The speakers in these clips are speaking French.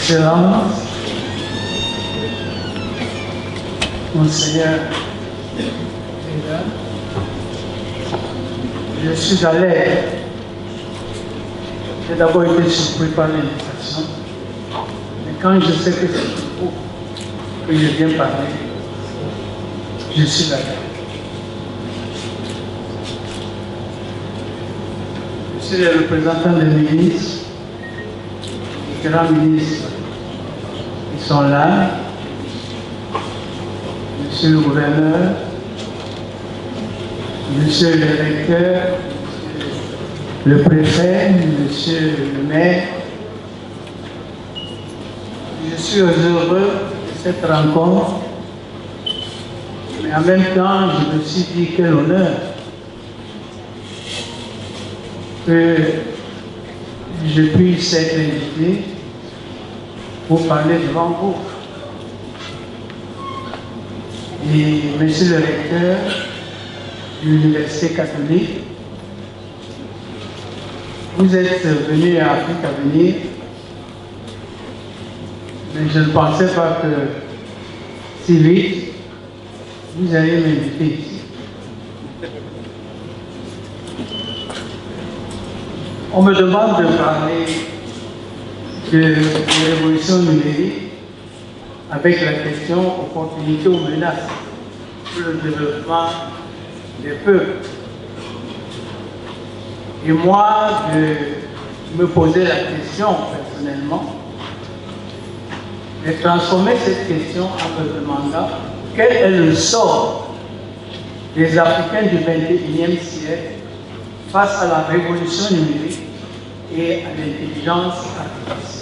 Excellence, Monseigneur, je suis à l'aise. J'ai d'abord été surpris par l'invitation, mais quand je sais que c'est vous que je viens parler, je suis là. Je suis le représentant des ministres, les grands ministres qui sont là, Monsieur le gouverneur, Monsieur le recteur, le préfet, Monsieur le maire. Je suis heureux de cette rencontre, mais en même temps, je me suis dit quel honneur que je puisse être invité pour parler devant vous. Et Monsieur le recteur de l'Université catholique, vous êtes venu à Afrique à venir, mais je ne pensais pas que si vite vous allez m'inviter ici. On me demande de parler de révolution numérique avec la question opportunité ou menace pour le développement des peuples. Et moi, de me poser la question personnellement, de transformer cette question en me demandant quel est le sort des Africains du XXIe siècle face à la révolution numérique et à l'intelligence artificielle.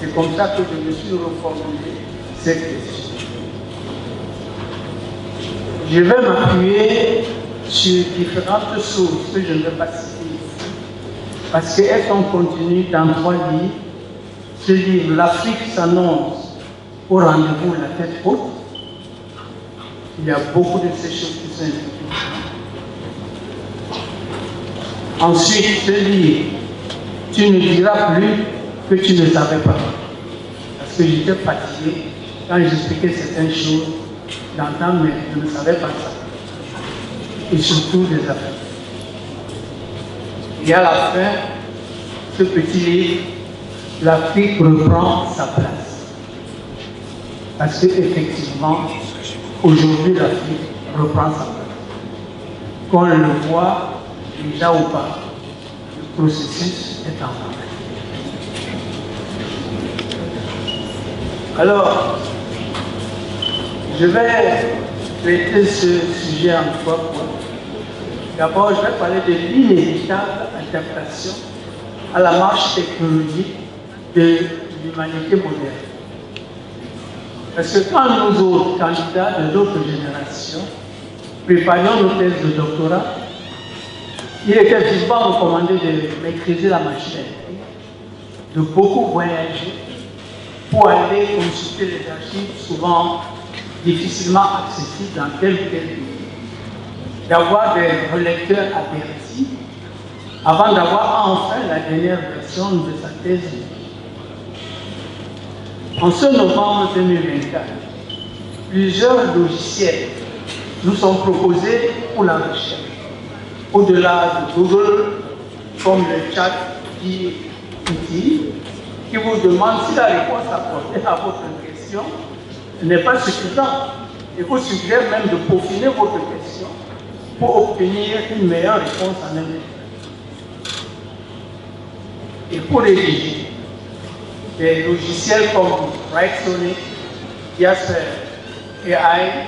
C'est comme ça que je me suis reformulé cette question. Je vais m'appuyer sur différentes sources que je ne vais pas citer ici, parce qu'elles sont contenues dans 3 livres. Ce livre, L'Afrique s'annonce au rendez-vous la tête haute. Il y a beaucoup de ces choses qui sont impliquées. Ensuite, ce livre, Tu ne diras plus que tu ne savais pas. Parce que j'étais fatigué quand j'expliquais certaines choses d'entendre, mais je ne savais pas ça. Et surtout des affaires. Et à la fin, ce petit livre, l'Afrique reprend sa place. Parce qu'effectivement, aujourd'hui, l'Afrique reprend sa place. Qu'on le voit déjà ou pas, le processus est en marche. Alors, je vais traiter ce sujet en 3 points. D'abord, je vais parler de l'inévitable adaptation à la marche technologique de l'humanité moderne. Parce que quand nous autres candidats de d'autres générations préparions nos thèses de doctorat, il était vivement recommandé de maîtriser la machine, de beaucoup voyager pour aller consulter les archives souvent difficilement accessibles dans tel ou tel pays, d'avoir des relecteurs avertis avant d'avoir enfin la dernière version de sa thèse. En ce novembre 2024, plusieurs logiciels nous sont proposés pour la recherche. Au-delà de Google, comme le chat GPT, qui vous demande si la réponse apportée à votre question n'est pas suffisante. Il vous suggère même de peaufiner votre question pour obtenir une meilleure réponse en un temps. Et pour rédiger, des logiciels comme Write-Sonic, Jasper AI,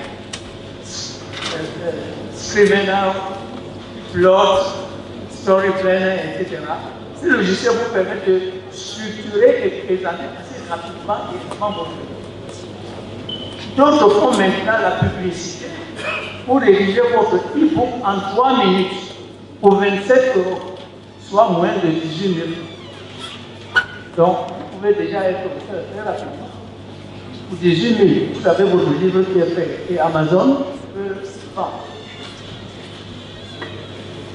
Scrivener, Plot, Story Planner, etc. Ces logiciels vous permettent de structurer et présenter assez rapidement et aisément votre texte. D'autres font maintenant la publicité pour rédiger votre e-book en 3 minutes pour 27 €, soit moins de 18 000. Donc, vous pouvez déjà être auteur très rapidement. Pour 18 000, vous avez votre livre qui est fait et Amazon peut vendre.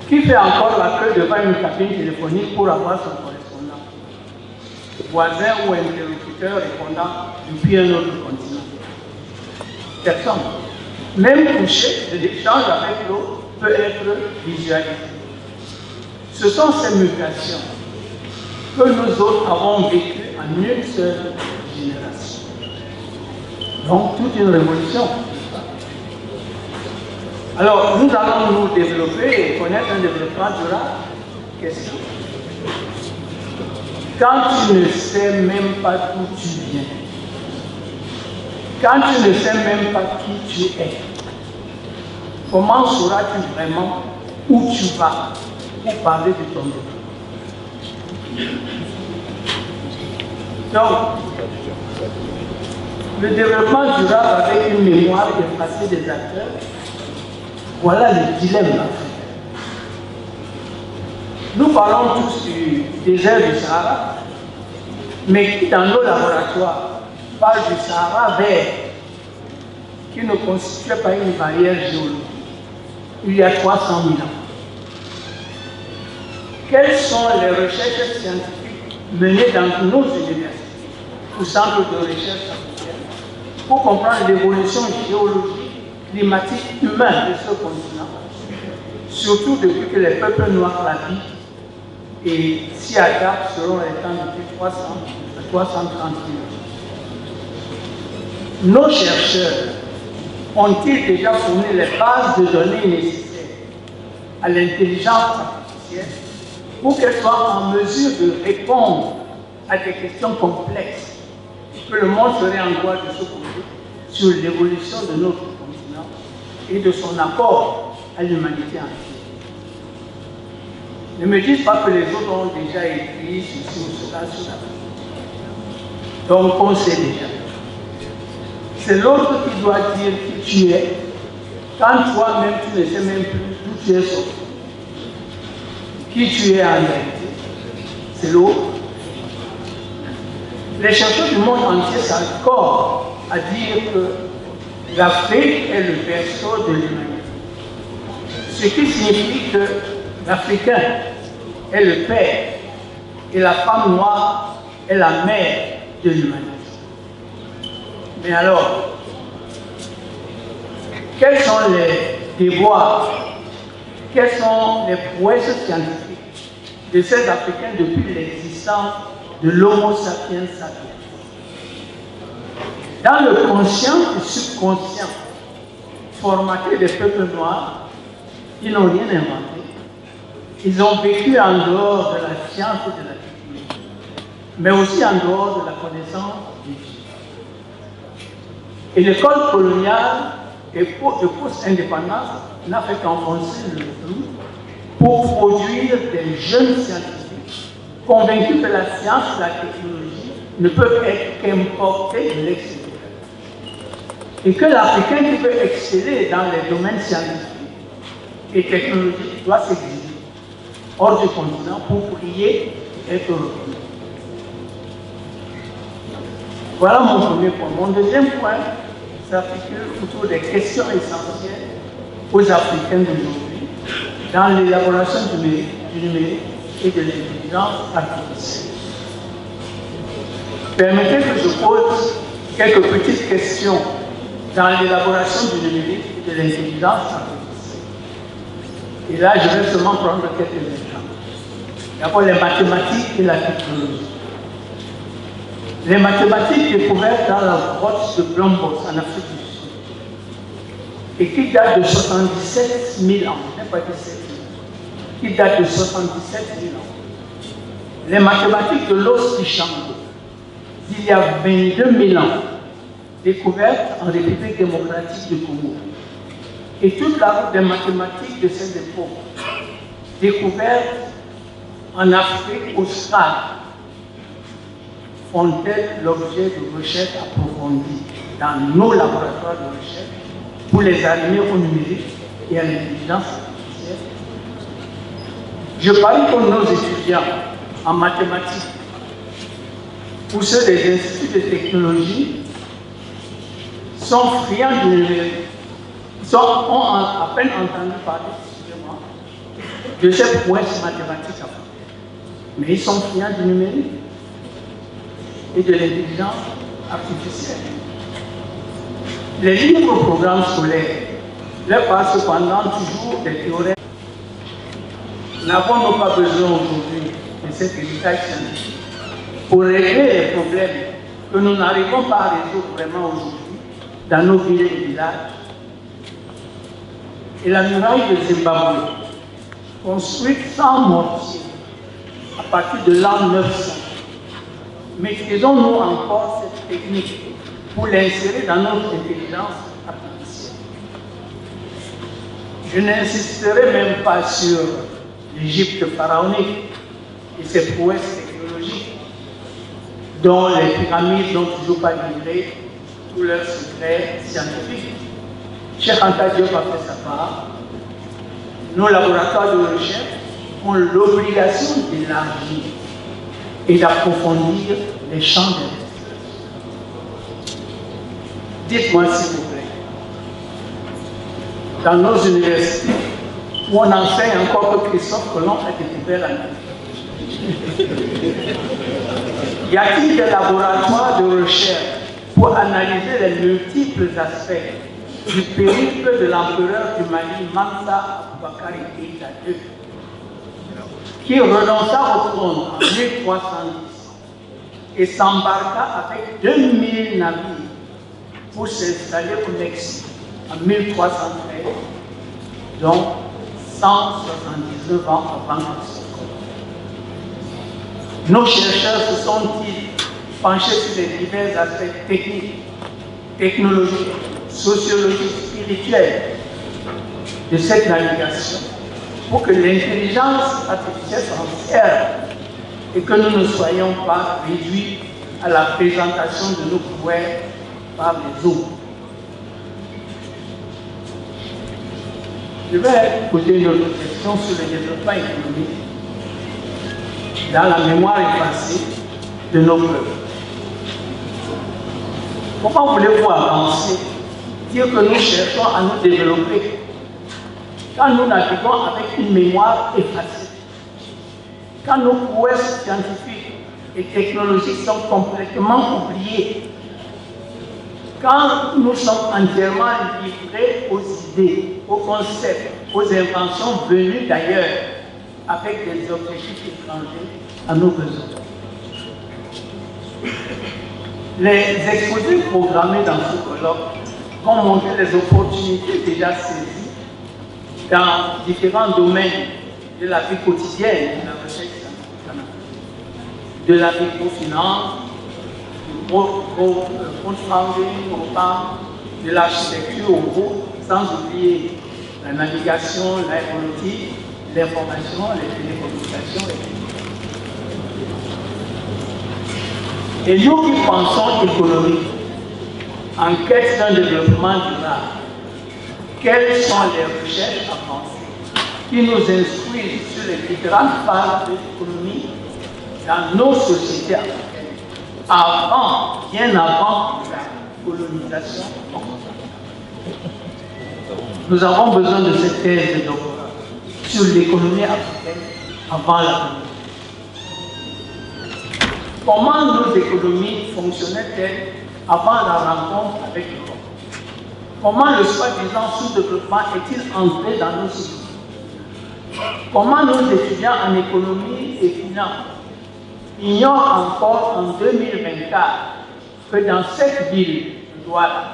Qui fait encore la queue devant une cabine téléphonique pour avoir son correspondant? voisin ou interlocuteur répondant depuis un autre continent. Personne. Même coucher, l'échange avec l'autre peut être visualisé. Ce sont ces mutations que nous autres avons vécues en une seule génération. Donc, toute une révolution. Alors, nous allons nous développer et connaître un développement durable. Question. Quand tu ne sais même pas d'où tu viens, quand tu ne sais même pas qui tu es, comment sauras-tu vraiment où tu vas pour parler de ton développement? Donc, le développement durable avec une mémoire effacée des acteurs, voilà le dilemme africain. Nous parlons tous du désert du Sahara, mais qui dans nos laboratoires parle du Sahara vert, qui ne constituait pas une barrière géologique, il y a 300 000 ans. Quelles sont les recherches scientifiques menées dans nos universités ou centres de recherche africaines pour comprendre l'évolution géologique, climatique, humaine de ce continent, surtout depuis que les peuples noirs l'habitent et s'y adaptent selon les temps depuis 300 à 330 000 ans. Nos chercheurs ont-ils déjà fourni les bases de données nécessaires à l'intelligence artificielle pour qu'elle soit en mesure de répondre à des questions complexes que le monde serait en droit de se poser sur l'évolution de notre continent et de son apport à l'humanité entière? Ne me dites pas que les autres ont déjà écrit ceci ou cela sur la vie. Donc on sait déjà. C'est l'autre qui doit dire qui tu es, quand toi-même tu ne sais même plus d'où tu es sorti. Qui tu es en réalité, c'est l'autre. Les chercheurs du monde entier s'accordent à dire que l'Afrique est le berceau de l'humanité. Ce qui signifie que l'Africain est le père et la femme noire est la mère de l'humanité. Mais alors, quels sont les devoirs, quelles sont les prouesses scientifiques de ces Africains depuis l'existence de l'Homo sapiens sapiens? Dans le conscient et subconscient formaté des peuples noirs, ils n'ont rien inventé. Ils ont vécu en dehors de la science et de la technologie, mais aussi en dehors de la connaissance du Dieu. Et l'école coloniale et post-indépendance n'a fait qu'enfoncer le clou pour produire des jeunes scientifiques convaincus que la science et la technologie ne peuvent être qu'importées de l'extérieur. Et que l'Africain qui veut exceller dans les domaines scientifiques et technologiques doit s'exiler hors du continent pour prier et être reconnu. Voilà mon premier point. Mon deuxième point s'articule autour des questions essentielles aux Africains d'aujourd'hui dans l'élaboration du numérique et de l'intelligence artificielle. Permettez que je pose quelques petites questions dans l'élaboration du numérique et de l'intelligence artificielle. Et là, je vais seulement prendre quelques exemples. D'abord, les mathématiques et la technologie. Les mathématiques découvertes dans la grotte de Blombos en Afrique du Sud et qui datent de 77 000 ans, pas 17 000, qui datent de 77 000 ans. Les mathématiques de l'os Ishango, d'il y a 22 000 ans, découvertes en République démocratique du Congo. Et toute la route des mathématiques de cette époque, découvertes en Afrique australe, font-elles l'objet de recherches approfondies dans nos laboratoires de recherche pour les arrimer au numérique et à l'intelligence artificielle? Je parie pour nos étudiants en mathématiques ou ceux des instituts de technologie sont friands du numérique. Ils ont à peine entendu parler, excusez-moi, de ces prouesses mathématiques. Mais ils sont friands du numérique. et de l'intelligence artificielle. Les livres au programme scolaire leur passent cependant toujours des théorèmes. N'avons-nous pas besoin aujourd'hui de cet héritage scientifique pour régler les problèmes que nous n'arrivons pas à résoudre vraiment aujourd'hui dans nos villes et villages? Et la muraille de Zimbabwe, construite sans mortier à partir de l'an 900, maîtrisons-nous encore cette technique pour l'insérer dans notre intelligence artificielle? Je n'insisterai même pas sur l'Égypte pharaonique et ses prouesses technologiques, dont les pyramides n'ont toujours pas livré tous leurs secrets scientifiques. Cheikh Anta Diop a fait sa part. Nos laboratoires de recherche ont l'obligation d'élargir et d'approfondir les champs d'investigation. Dites-moi s'il vous plaît, dans nos universités, où on enseigne encore que Christophe Colomb a découvert l'Amérique, y a-t-il des laboratoires de recherche pour analyser les multiples aspects du périple de l'empereur du Mali, Mansa Aboubakar Keïta II, qui renonça au trône en 1310 et s'embarqua avec 2000 navires pour s'installer au Mexique en 1313, donc 179 ans avant Christ. Nos chercheurs se sont-ils penchés sur les divers aspects techniques, technologiques, sociologiques, spirituels de cette navigation pour que l'intelligence artificielle s'en serve et que nous ne soyons pas réduits à la présentation de nos pouvoirs par les autres? Je vais poser une autre question sur le développement économique dans la mémoire effacée de nos peuples. Pourquoi voulez-vous avancer, dire que nous cherchons à nous développer, quand nous naviguons avec une mémoire effacée, quand nos prouesses scientifiques et technologiques sont complètement oubliées, quand nous sommes entièrement livrés aux idées, aux concepts, aux inventions venues d'ailleurs, avec des objectifs étrangers à nos besoins? Les exposés programmés dans ce colloque vont montrer les opportunités déjà saisies dans différents domaines de la vie quotidienne, de la recherche scientifique, de la microfinance, du crowdfunding, aux banques, de l'architecture au groupe, sans oublier la navigation, l'aéronautique, l'information, les télécommunications, et nous qui pensons économique, en quête d'un développement durable, quelles sont les recherches avancées qui nous instruisent sur les différentes phases de l'économie dans nos sociétés africaines, bien avant la colonisation? Nous avons besoin de cette thèse de doctorat sur l'économie africaine avant la colonisation. Comment nos économies fonctionnaient-elles avant la rencontre avec l'Europe? Comment le soi-disant sous-développement est-il entré dans nos sociétés? Comment nos étudiants en économie et finance ignorent encore en 2024 que dans cette ville de Douala,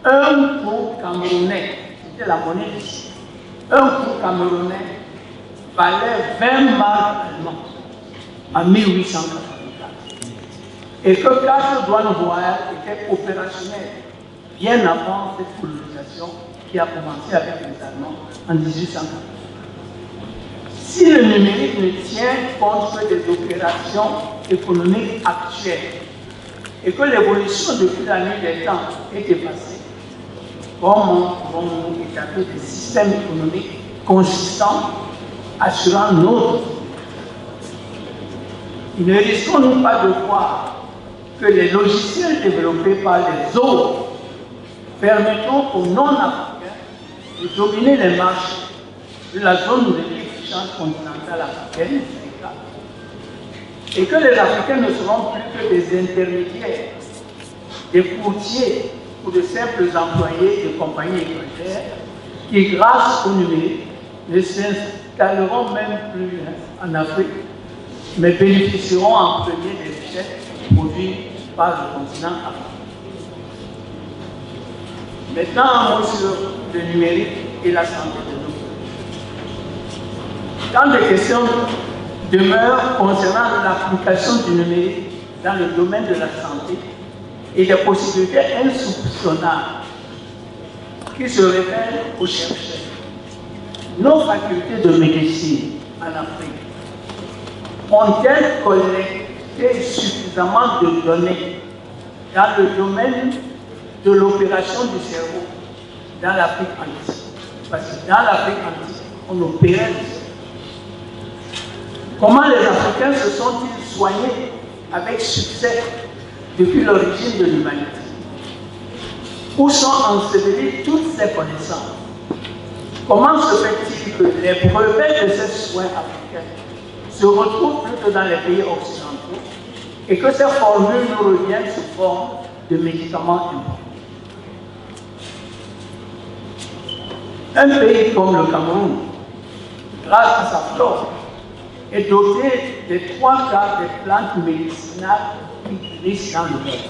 un franc camerounais, c'était la monnaie ici, un franc camerounais valait 20 marques allemandes en 1884. Et que 4 douanes royales étaient opérationnelles bien avant cette colonisation qui a commencé avec les Allemands en 1840. Si le numérique ne tient compte que des opérations économiques actuelles et que l'évolution depuis la nuit des temps est effacée, comment pouvons-nous établir des systèmes économiques consistants assurant notre vie? Ne risquons-nous pas de croire que les logiciels développés par les autres permettront aux non-africains de dominer les marchés de la zone de libre-échange continentale africaine, et que les Africains ne seront plus que des intermédiaires, des courtiers ou de simples employés de compagnies étrangères qui, grâce au numérique, ne s'installeront même plus en Afrique, mais bénéficieront en premier des richesses produites par le continent africain. Maintenant, un mot sur le numérique et la santé de nos pays. Tant de questions demeurent concernant l'application du numérique dans le domaine de la santé et des possibilités insoupçonnables qui se révèlent aux chercheurs. Nos facultés de médecine en Afrique ont-elles collecté suffisamment de données dans le domaine de l'opération du cerveau dans l'Afrique antique? Parce que dans l'Afrique antique, on opérait le cerveau. Comment les Africains se sont-ils soignés avec succès depuis l'origine de l'humanité? Où sont ensevelies toutes ces connaissances? Comment se fait-il que les brevets de ces soins africains se retrouvent plutôt dans les pays occidentaux et que ces formules nous reviennent sous forme de médicaments importés? Un pays comme le Cameroun, grâce à sa flore, est doté des 3/4 des plantes médicinales qui glissent dans le monde.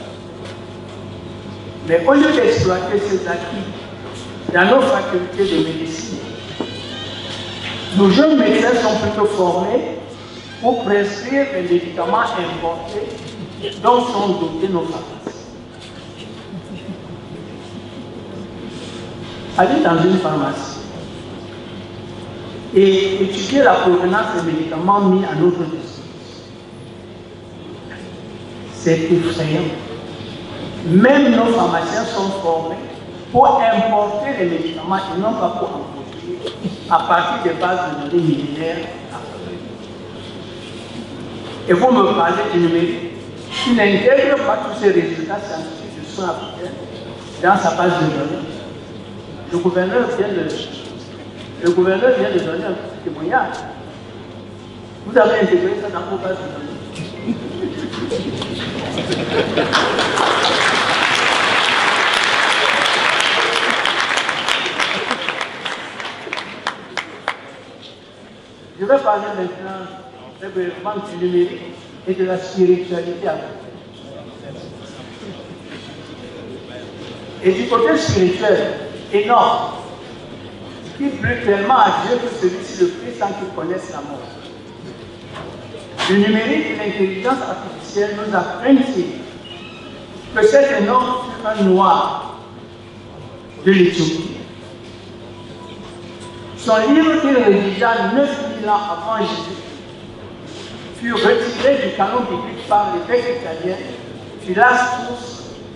Mais au lieu d'exploiter ces acquis dans nos facultés de médecine, nos jeunes médecins sont plutôt formés pour prescrire les médicaments importés dont sont dotés nos pharmacies. Aller dans une pharmacie et étudier la provenance des médicaments mis à notre disposition, c'est effrayant. Même nos pharmaciens sont formés pour importer les médicaments et non pas pour en produire à partir des bases de données millénaires. Et vous me parlez du numérique qui n'intègre pas tous ces résultats scientifiques de soins africains dans sa base de données. Le gouverneur vient de donner un petit témoignage. Vous avez intégré ça dans vos bases de données. Je vais parler maintenant très brièvement du numérique et de la spiritualité africaine. Et du côté spirituel, énorme, qui plaît tellement à Dieu que celui-ci le prie sans qu'il connaisse la mort. Le numérique et l'intelligence artificielle nous apprennent-ils que cet énorme fut un noir de l'Éthiopie. Son livre qu'il rédigea 9000 ans avant Jésus fut retiré du canon biblique par l'évêque italien Philastus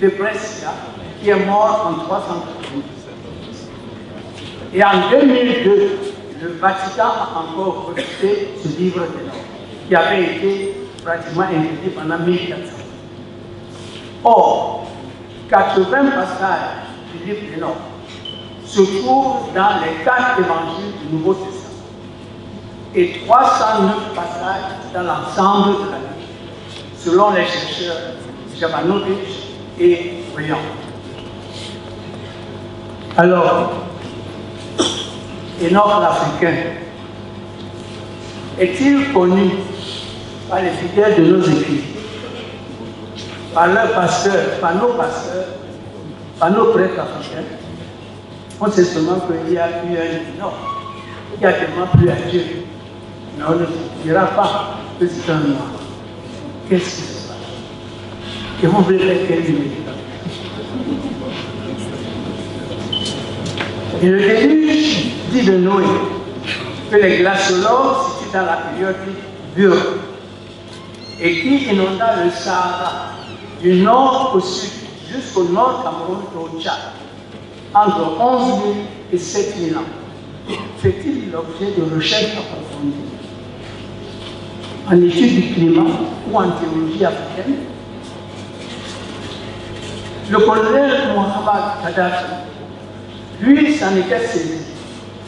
de Brescia, qui est mort en 390. Et en 2002, le Vatican a encore rejeté ce livre des normes, qui avait été pratiquement interdit pendant 1400 ans. Or, 80 passages du livre des normes se trouvent dans les 4 évangiles du Nouveau Testament et 309 passages dans l'ensemble de la Bible, selon les chercheurs Jovanovic et Briand. Alors, Enoch l'Africain est-il connu par les fidèles de nos églises, par leurs pasteurs, par nos pasteurs, par nos prêtres africains? On sait seulement qu'il y a eu un Enoch qui a tellement plu à Dieu. Mais on ne dira pas que c'est un noir. Qu'est-ce qui se passe? Et vous voulez faire quel numéro? Et le déluge dit de Noé que les glaciologues situés dans la période dure et qui inonda le Sahara du nord au sud jusqu'au nord Cameroun et au Tchad entre 11 000 et 7 000 ans. Fait-il l'objet de recherches approfondies en études du climat ou en théologie africaine? Le colonel Mohamed Kadhafi, lui, s'en était saisi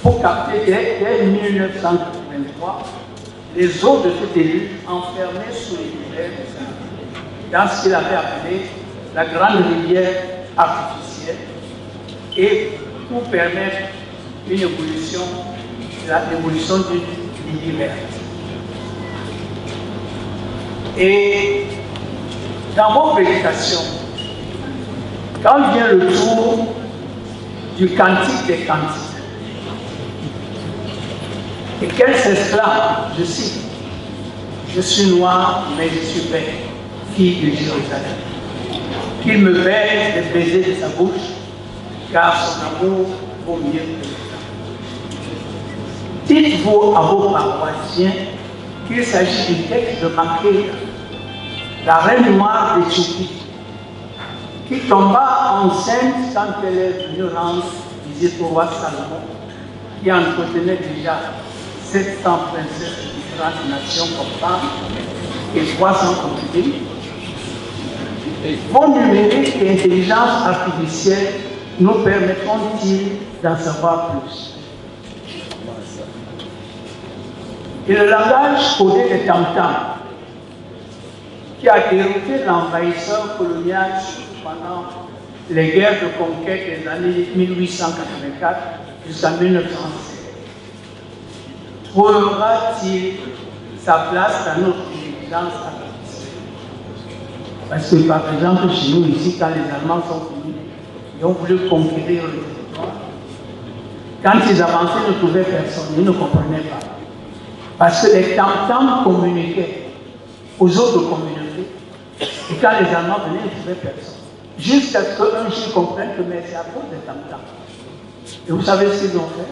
pour capter dès 1983 les eaux de cet élu enfermées sous les rivières dans ce qu'il avait appelé la grande rivière artificielle et pour permettre une évolution, l'évolution d'une rivière verte. Et dans vos prédications, quand vient le tour du cantique des cantiques, et qu'elle s'exclame, je cite, « Je suis noir, mais je suis belle, fille de Jérusalem. Qu'il me baise des baisers de sa bouche, car son amour vaut mieux que le temps. » Dites-vous à vos paroissiens qu'il s'agit du texte de Maqueda, la reine noire d'Éthiopie, qui tomba enceinte quand elle est venue rendre visite au roi Salomon, qui entretenait déjà 700 princesses de différentes nations comme femmes et 300 concubines. Vos numériques et intelligence artificielle nous permettront-ils d'en savoir plus? Et le langage codé des tam-tams, qui a dérouté l'envahisseur colonial pendant les guerres de conquête des années 1884 jusqu'à 1916, trouvera-t-il sa place dans notre intelligence artificielle? Parce que, par exemple, chez nous, ici, quand les Allemands sont venus, ils ont voulu conquérir le territoire. Quand ils avançaient, ils ne trouvaient personne, ils ne comprenaient pas. Parce que les tam-tams communiquaient aux autres communautés. Et quand les Allemands venaient, ils ne trouvaient personne. Jusqu'à ce qu'un jour ils comprennent que c'est à cause des tam-tams. Et vous savez ce qu'ils ont fait?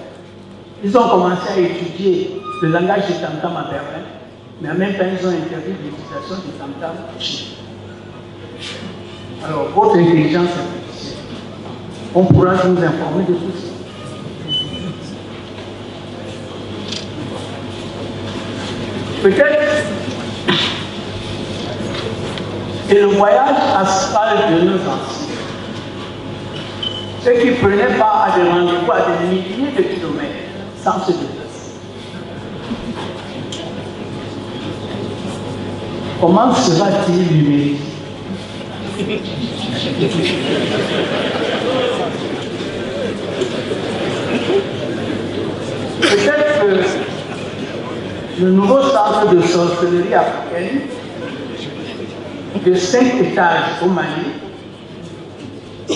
Ils ont commencé à étudier le langage des tam-tams à Berlin, mais en même temps, ils ont interdit l'utilisation des tam-tams chez nous. Alors, votre intelligence artificielle, on pourra nous informer de tout ça. Peut-être, et le voyage astral de nos anciens, ceux qui ne prenaient pas à des rendez-vous à des milliers de kilomètres sans se déplacer. Comment sera-t-il numérique? Peut-être que le nouveau centre de sorcellerie africaine de 5 étages au Mali,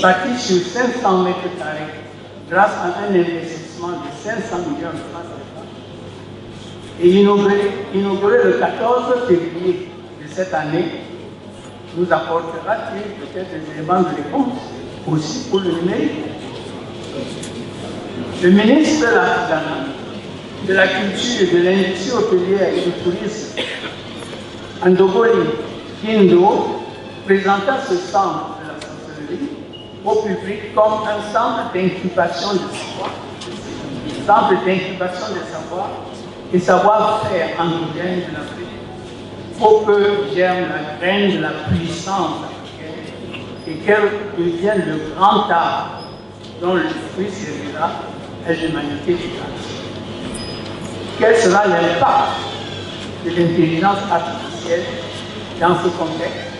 bâti sur 500 mètres carrés grâce à un investissement de 500 millions de francs CFA, et inauguré le 14 février de cette année, nous apportera-t-il peut-être des éléments de réponse aussi pour le numérique? Le ministre de l'Artisanat, de la Culture, de l'Industrie hôtelière et du Tourisme, Andogoli Kindo, présenta ce centre de la sorcellerie au public comme un centre d'incubation de savoir, et savoir-faire endogène de l'Afrique, pour que germe la graine de la puissance africaine et qu'elle devienne le grand arbre dont le fruit servira à l'humanité du temps. Quel sera l'impact de l'intelligence artificielle dans ce contexte?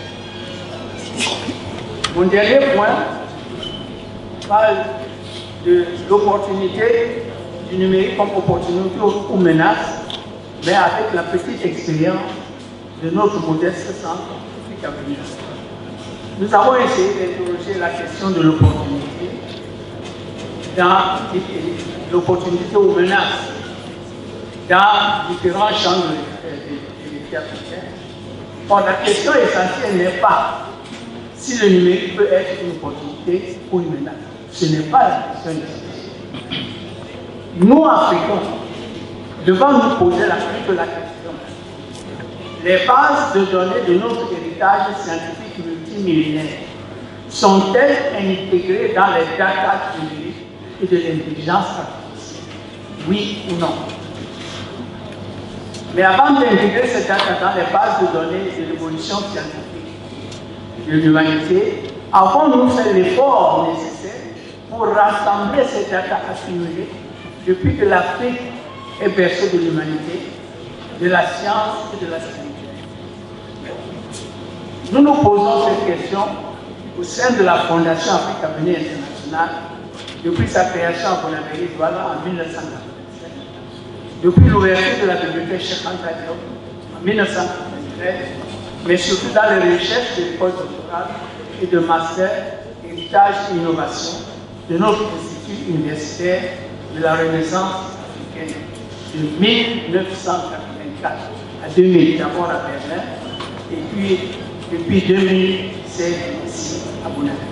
Mon dernier point parle de l'opportunité du numérique comme opportunité ou menace, mais avec la petite expérience de notre modeste centre à venir. Nous avons essayé d'interroger la question de l'opportunité dans l'opportunité ou menace dans différents champs de l'unité africaine. Bon, la question essentielle n'est pas si le numérique peut être une opportunité ou une menace. Ce n'est pas la question essentielle. Nous, Africains, devons nous poser la question. Les bases de données de notre héritage scientifique multimillénaire sont-elles intégrées dans les data numériques et de l'intelligence artificielle? Oui ou non? Mais avant d'intégrer ces data dans les bases de données de l'évolution scientifique de l'humanité, avons-nous fait l'effort nécessaire pour rassembler ces data accumulées depuis que l'Afrique est berceau de l'humanité, de la science et de la spiritualité. Nous nous posons cette question au sein de la Fondation Afrique Avenir International depuis sa création à Conakry-Douala en 1997, depuis l'ouverture de la bibliothèque Cheikh Anta Diop en 1993, mais surtout dans les recherches de l'école doctorale et de master, héritage et innovation de notre institut universitaire de la Renaissance africaine de 1984 à 2000, d'abord à Berlin, et puis depuis 2016 ici à Conakry.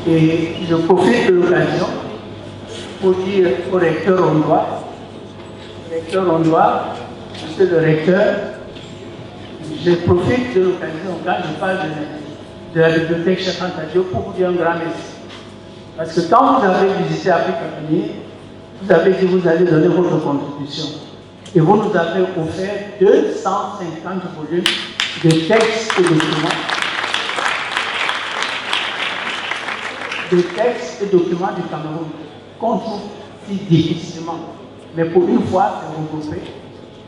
Et je profite de l'occasion pour dire au recteur hongrois, monsieur le recteur, je profite de l'occasion quand je parle de la bibliothèque Cheikh Anta Diop pour vous dire un grand merci. Parce que quand vous avez visité Afrique Avenir, vous avez dit que vous allez donner votre contribution. Et vous nous avez offert 250 volumes de textes et documents. De textes et documents du Cameroun qu'on trouve si difficilement. Mais pour une fois, c'est regroupé.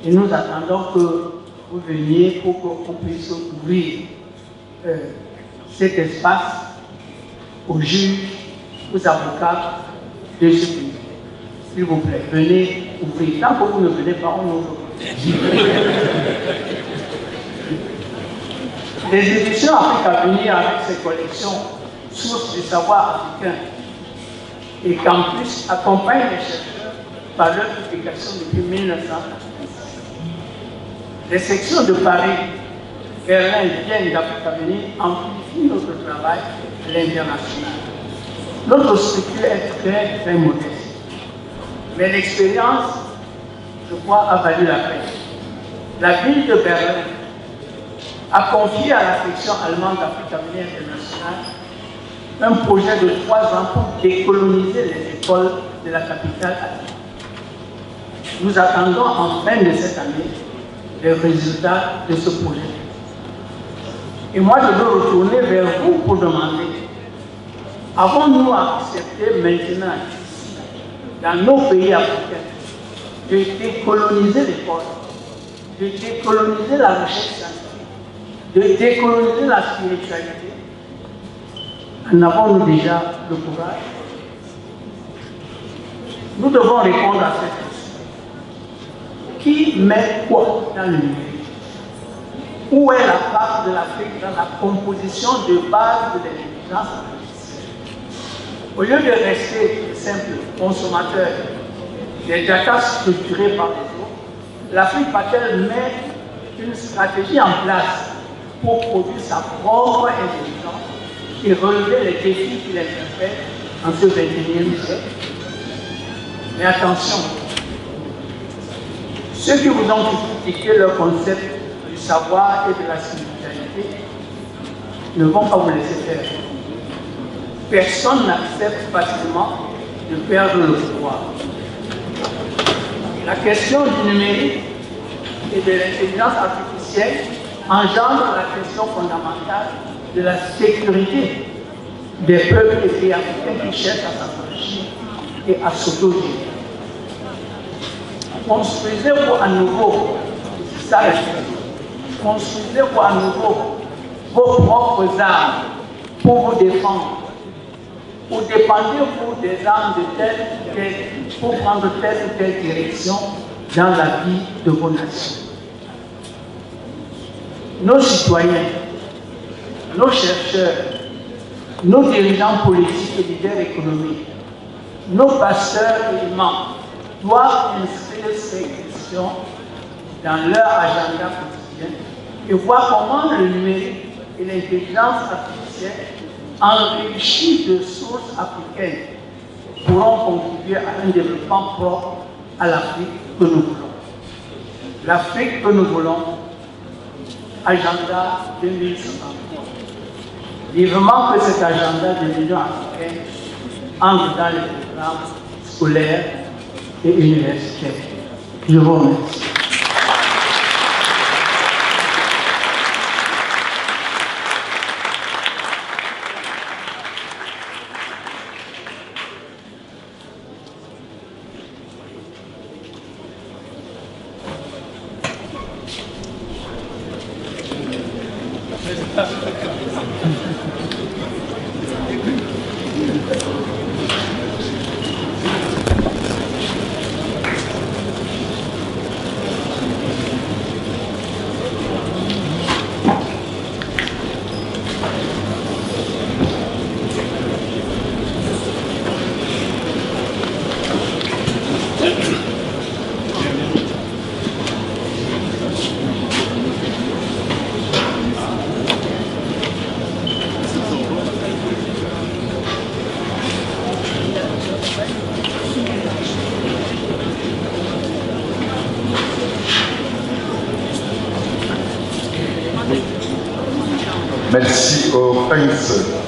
Et nous attendons que vous veniez pour qu'on puisse ouvrir cet espace aux juges, aux avocats de ce pays. S'il vous plaît, venez ouvrir. Tant que vous ne venez pas, on ouvre. Les éditions Afrique Avenir avec ses collections sources du savoir africain et Campus accompagnent les chercheurs par leur publication depuis 1996. Les sections de Paris, Berlin et Vienne d'Afrique Avenir amplifient notre travail à l'international. Notre structure est très, très modeste. Mais l'expérience, je crois, a valu la peine. La ville de Berlin a confié à la section allemande d'Afrique Avenir International un projet de 3 ans pour décoloniser les écoles de la capitale. Nous attendons en fin de cette année les résultats de ce projet. Et moi, je veux retourner vers vous pour demander, avons-nous accepté maintenant, dans nos pays africains, de décoloniser l'école, de décoloniser la recherche scientifique, de décoloniser la spiritualité? En avons-nous déjà le courage? Nous devons répondre à cette question. Qui met quoi dans le numérique? Où est la part de l'Afrique dans la composition de base de l'intelligence artificielle? Au lieu de rester simple consommateur des data structurés par les autres, l'Afrique va-t-elle mettre une stratégie en place pour produire sa propre intelligence et relever les défis qui l'interpellent en ce 21e siècle? Mais attention, ceux qui vous ont critiqué leur concept du savoir et de la spiritualité ne vont pas vous laisser faire. Personne n'accepte facilement de perdre le pouvoir. La question du numérique et de l'intelligence artificielle engendre la question fondamentale de la sécurité des peuples et pays africains qui cherchent à s'affranchir et à s'auto-gérer. Construisez-vous à nouveau, c'est ça la question, construisez-vous à nouveau vos propres armes pour vous défendre, ou dépendez-vous des armes de telle pour prendre telle ou telle direction dans la vie de vos nations? Nos citoyens, nos chercheurs, nos dirigeants politiques et leaders économiques, nos pasteurs et imams doivent inscrire ces questions dans leur agenda quotidien et voir comment le numérique et l'intelligence artificielle, enrichis de sources africaines, pourront contribuer à un développement propre à l'Afrique que nous voulons. L'Afrique que nous voulons, agenda 2050. Vivement que cet agenda de l'Union africaine entre dans les programmes scolaires et universitaires. Je vous remercie. Merci au prince